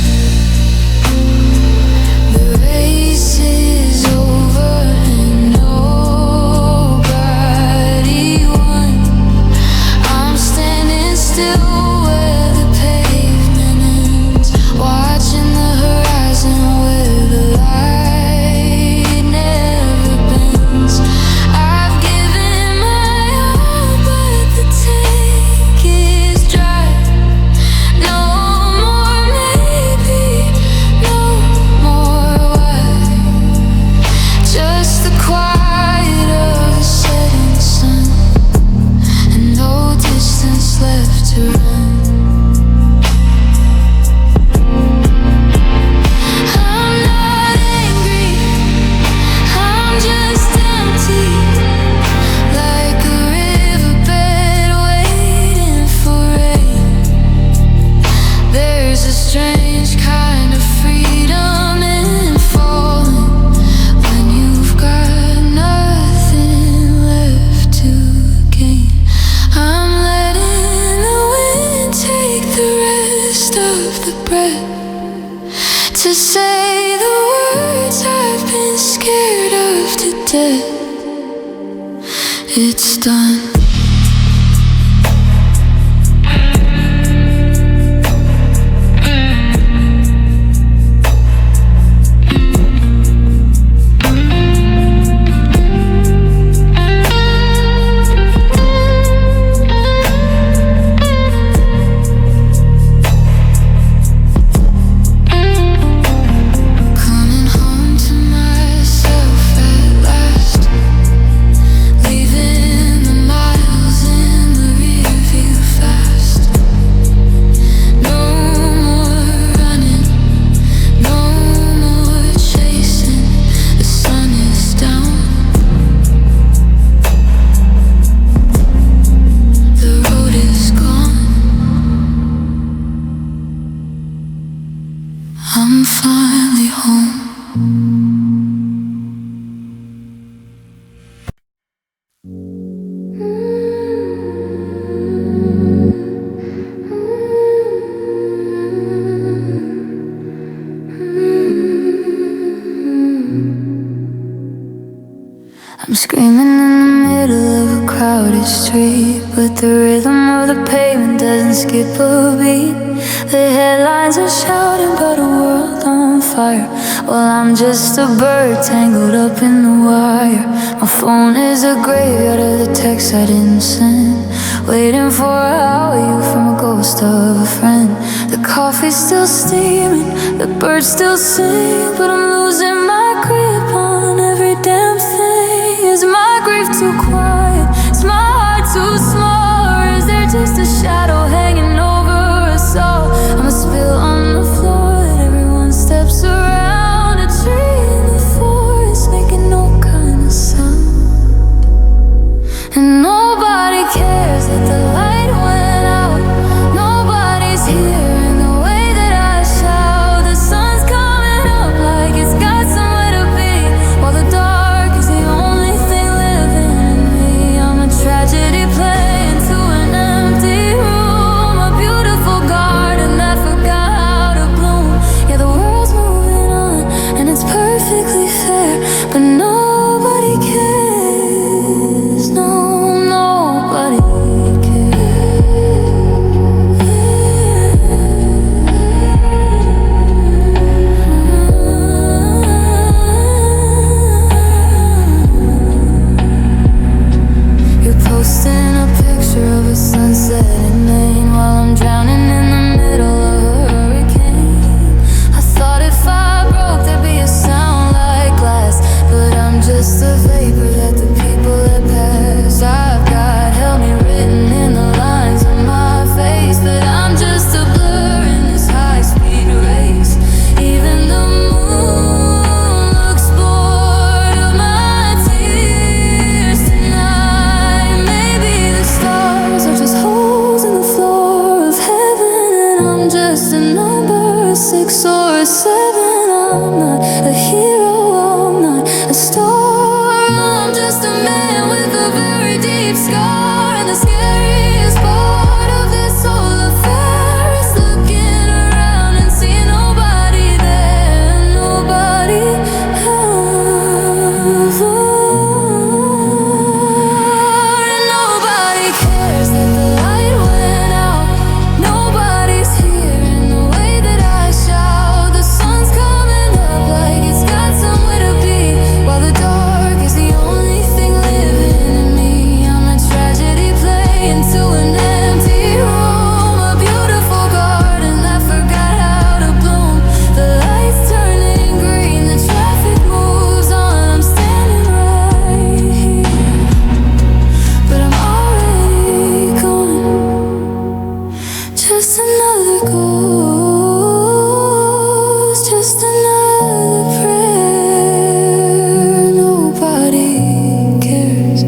Speaker 1: To say the words I've been scared of to death. It's done. Leaving the I'm screaming in the middle of a crowded street, but the rhythm of the pavement doesn't skip a beat. The headlines are shouting about a world on fire, well, I'm just a bird tangled up in the wire. My phone is a graveyard of the texts I didn't send, waiting for a how are you from a ghost of a friend. The coffee's still steaming, the birds still sing, but I'm losing my grip on every damn thing. Is my grief too quiet? Is my heart too small? Or is there just a shadow hanging over us all? I'm a spill on the floor that everyone steps around. A tree in the forest making no kind of sound. And nobody cares that the light went out. Nobody's hearing the way that I shout. The sun's coming up like it's got somewhere to be, while the dark is the only thing living in me. I'm a tragedy playing to an empty room, a beautiful garden that forgot how to bloom. Yeah, the world's moving on and it's perfectly fair, but nobody cares. No, nobody You're posting a picture of a sunset in Maine while I'm drowning in the middle of a hurricane. I thought if I broke there'd be a sound like glass, but I'm just a vapor that the people that pass. I've got help me written in the lines on my face, but I'm just a blur in this high-speed race. Even the moon looks bored of my tears tonight. Maybe the stars are just holes in the floor of heaven, and I'm just a number, a 6 or a 7. I'm not a hero, I'm not a star. I'm just a man with a very deep scar, and the scariest part of this whole affair is looking around and seeing nobody there, nobody ever. And nobody cares that the light went out. Nobody's hearing the way that I shout. The sun's coming up like it's got somewhere to be, while the dark is the only thing living in me. I'm a tragedy playing to an empty room, a beautiful garden that forgot how to bloom. The lights turning green, the traffic moves on. I'm standing right here, but I'm already gone. Just another ghost, just another prayer. Nobody cares.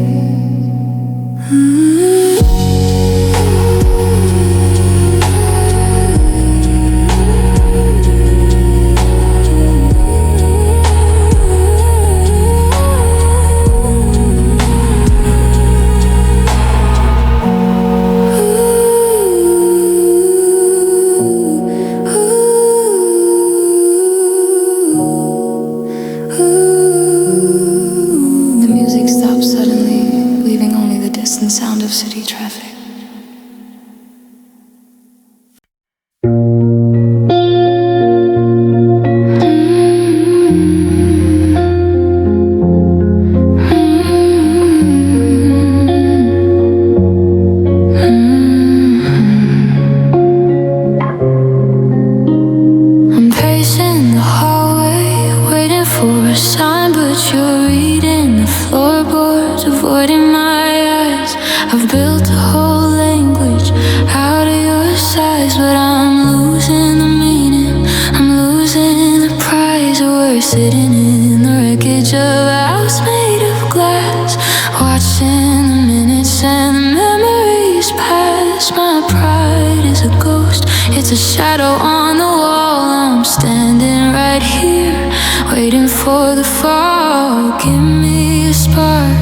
Speaker 1: The music stops suddenly, leaving only the distant sound of city traffic. I'm pacing the hallway, waiting for a sign, but you're reading the floorboards, avoiding my eyes. I've built a whole language out of your size, but I'm losing the meaning, I'm losing the prize. We're sitting in the wreckage of a house made of glass, watching the minutes and the memories pass. My pride is a ghost, it's a shadow on the wall. I'm standing right here, waiting for the fall. Give me a spark,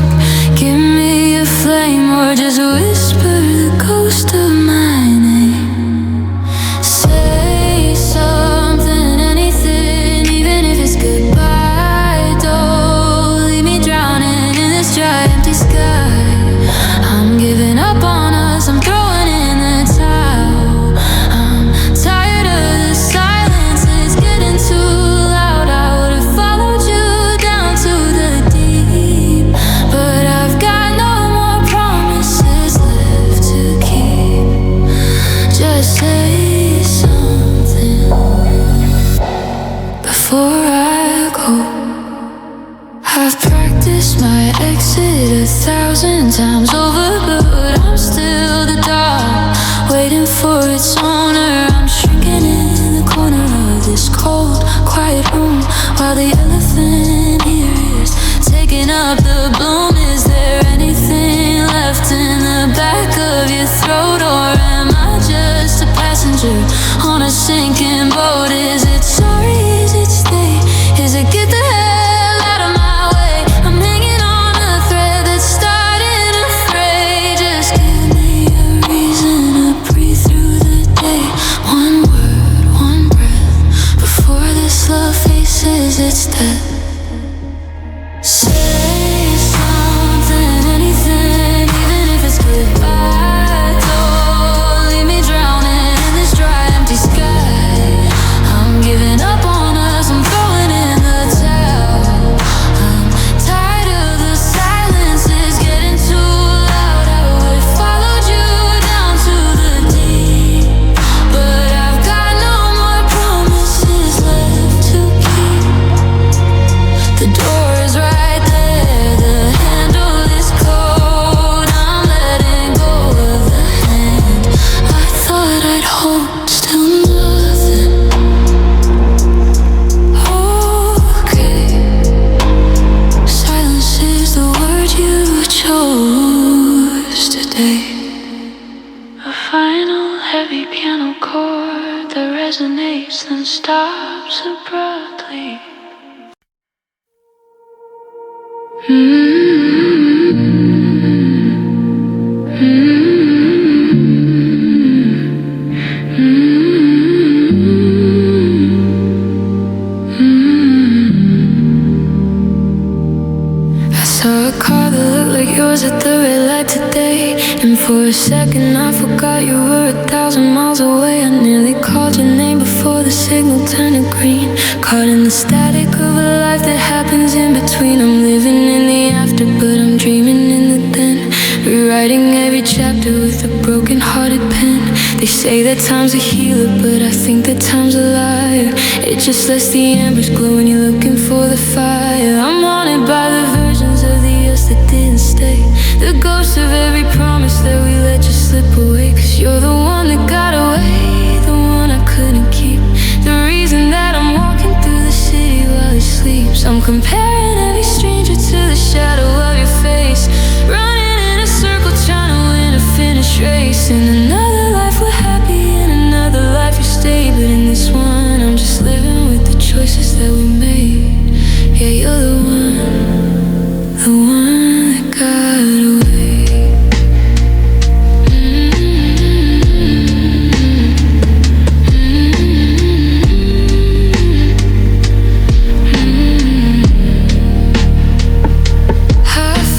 Speaker 1: give me a flame, or just whisper the ghost of my name. Say something, anything, even if it's goodbye. Don't leave me drowning in this exit 1,000 times over, but I'm still the dog, waiting for its owner. I'm shrinking in the corner of this cold, quiet room, while the elephant here is taking up the bloom. Is there anything left in the back of your throat, or am I just a passenger on a sinking boat? Is it sorry, is it stay, is it get the hell out of my way? I'm hanging on a thread that's starting to fray. Just give me a reason to breathe through the day. One word, one breath, before this love faces its death. Say something, anything, even if it's goodbye. Don't leave me drowning in this dry, empty sky. I'm giving up on us, I'm throwing in the towel. I'm tired of the silence, it's getting too loud. I would've followed you down to the deep, but I've got no more promises left to keep. The door is right there, the handle is cold. I'm letting go of the hand I thought I'd hold. Still nothing. Okay, silence is the word you chose today. A final heavy piano chord that resonates then stops abruptly. I saw a car that looked like yours at the red light today, and for a second I forgot you were 1,000 miles away. I nearly called your name before the signal turned to green, caught in the static of a life that happens in between. I'm living in the after, but I'm dreaming in the then, rewriting every chapter with a broken-hearted pen. They say that time's a healer, but I think that time's a liar. It just lets the embers glow when you're looking for the fire. I'm haunted by the versions of the us that didn't stay, the ghosts of every promise that we let just slip away. 'Cause you're the one that got away, the one I couldn't keep, the reason that I'm walking through the city while he sleeps. I'm comparing every stranger to the shadow of your face, running in a circle trying to win a finish race. In another life we're happy, in another life you stay, but in this one I'm just living with the choices that we made. Yeah, you're the one that got away. I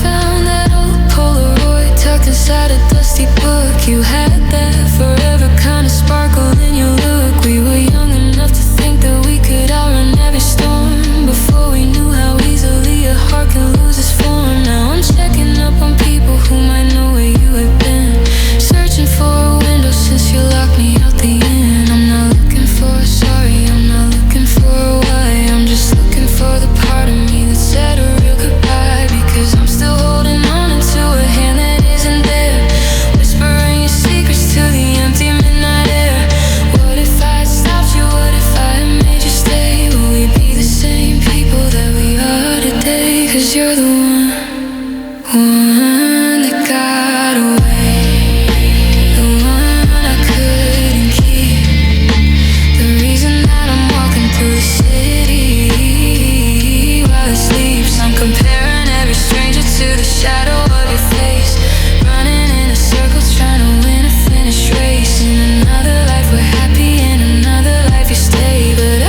Speaker 1: found that old Polaroid tucked inside a dusty book. You had that forever kind of sparkle in your look. We were young enough to think that we could outrun every storm, before we knew how easily a heart can lose its form. Now I'm checking up on people who might know where you have been, searching for a window since you locked me out the inn. I'm not looking for a sorry, I'm not looking for a why, I'm just looking for the part of me that said a real goodbye. Because I'm still holding on into a hand that isn't there, whispering your secrets to the empty midnight air. What if I had stopped you, what if I had made you stay? Will we be the same people that we are today? 'Cause you're the one that got away, the one I couldn't keep, the reason that I'm walking through the city while it sleeps. I'm comparing every stranger to the shadow of your face, running in a circle trying to win a finish race. In another life we're happy, in another life you stay, but I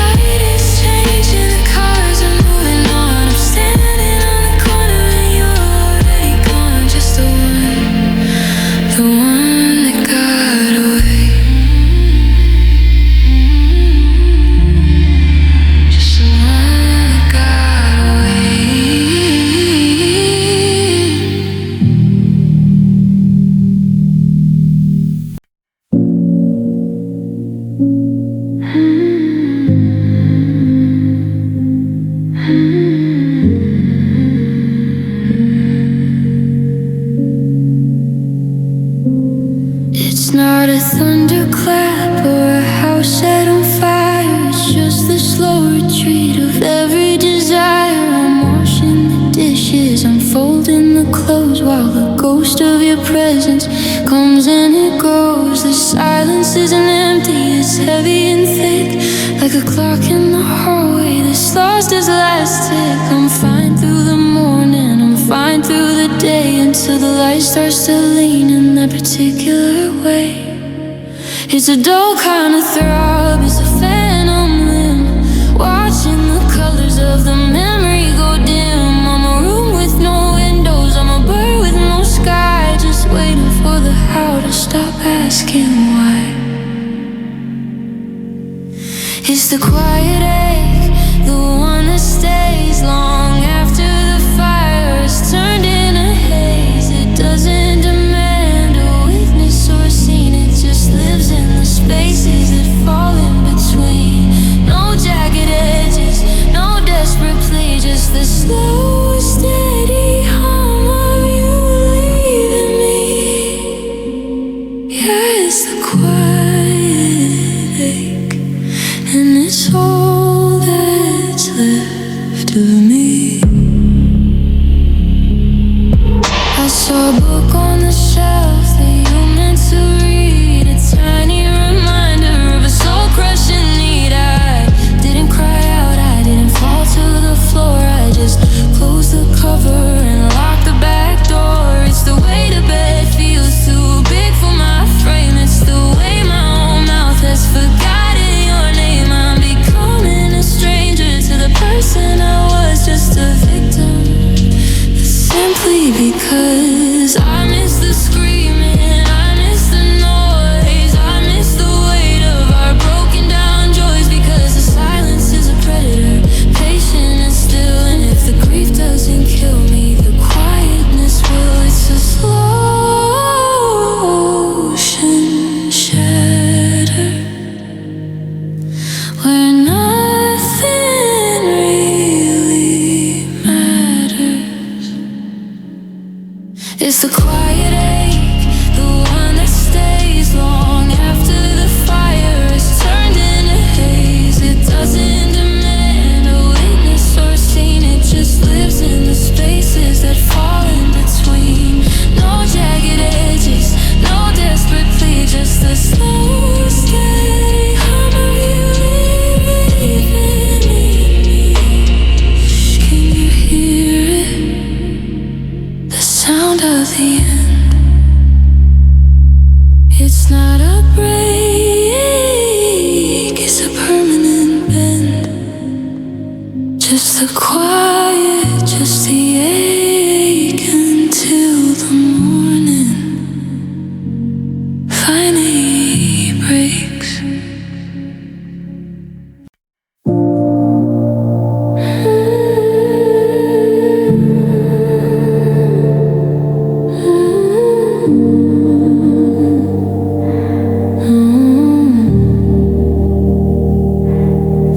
Speaker 1: is changing, the cars are moving on. I'm standing on the corner the clothes while the ghost of your presence comes and it goes. The silence isn't empty, it's heavy and thick, like a clock in the hallway that's lost its last tick. I'm fine through the morning, I'm fine through the day, until the light starts to lean in that particular way. It's a dull kind of throb, it's a phantom limb, watching the colors of the memory go dim. I'm a room with no windows, I'm a bird with no sky, just waiting for the how to stop asking why. It's the quiet ache, the one that stays long after the fire is turned in a haze. It doesn't demand a witness or a scene, it just lives in the spaces that fall in between. No jagged edges, no desperate plea, just the slow, steady hum of you leaving me. Yeah, it's the quiet ache, and it's all that's left of me. I saw a book on the shelf that you meant to read, a tiny reminder of a soul-crushing need. I didn't cry out, I didn't fall to the floor, I just closed the cover and locked the back door. It's the way the bed feels too big for my frame, it's the way my own mouth has forgotten your name. I'm becoming a stranger to the person I was, just a victim. Simply because I miss the screaming, I miss the noise, I miss the weight of our broken down joys. Because the silence is a predator, patient and still, and if the grief doesn't kill me, the quietness will. It's a slow ocean shattered, where nothing really matters. It's the quiet ache, the one that stays long after the fire is turned into haze. It doesn't demand a witness or a scene, it just lives in the spaces that fall in between. No jagged edges, no desperate plea, just the slow, steady hum of you leaving me. Can you hear it? The sound of the end. It's not a break, it's a permanent bend. Just the quiet, just the ache, until the morning finally breaks.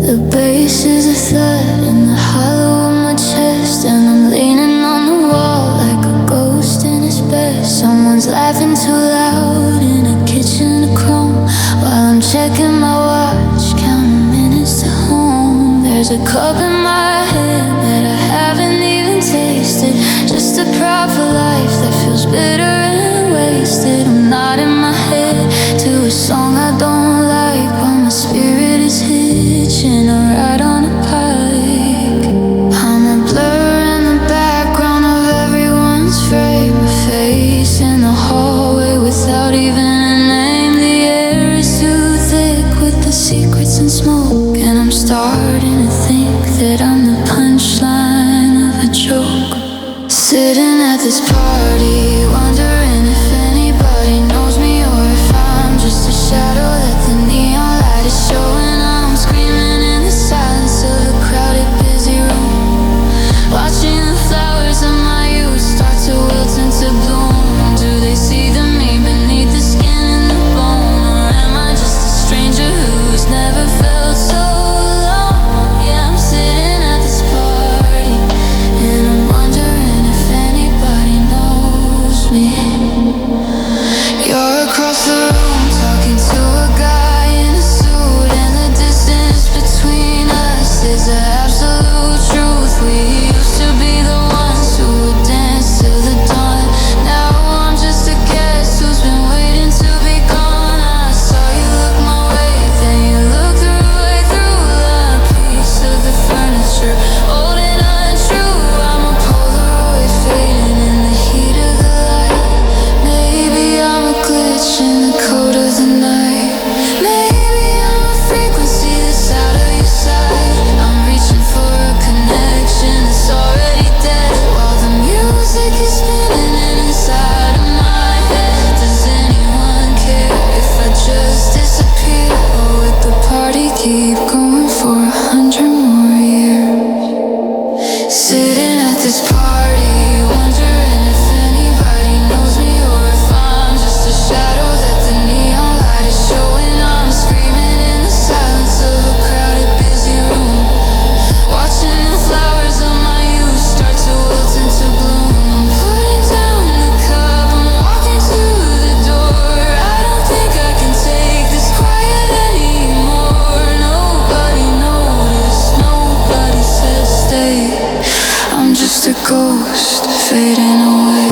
Speaker 1: The bass is a thud in the hollow of my chest, and I'm leaning on the wall like a ghost in his bed. Someone's laughing too loud in a kitchen of chrome, while I'm checking my watch, counting minutes to home. There's a cup in my hand that I haven't even tasted, just a prop for life that feels bitter and wasted. I'm nodding my head to a song I don't like, while my spirit is hitching a ride on a pike. I'm a blur in the background of everyone's frame, a face in the hallway without even a name. The air is too thick with the secrets and smoke, and I'm starting to think that I'm the punchline of a joke. Sitting at this party, wondering if anybody knows me, or if I'm just a shadow that the neon light is showing. I'm screaming in the silence of a crowded, busy room, watching the flowers of my youth start to wilt into bloom. Do they see the me beneath the skin and the bone, or am I just a stranger who's never felt so alone? Yeah, I'm sitting at this party, and I'm wondering if anybody just a ghost fading away.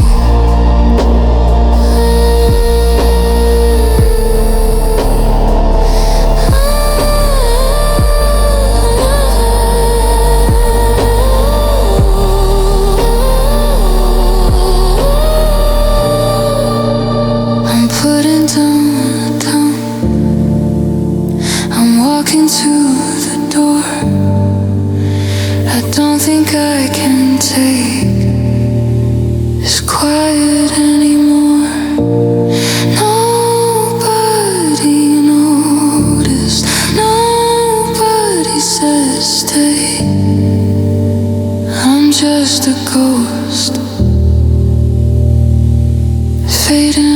Speaker 1: I'm putting down. I'm walking to the door. I don't think I can take this quiet anymore. Nobody noticed. Nobody says stay. I'm just a ghost fading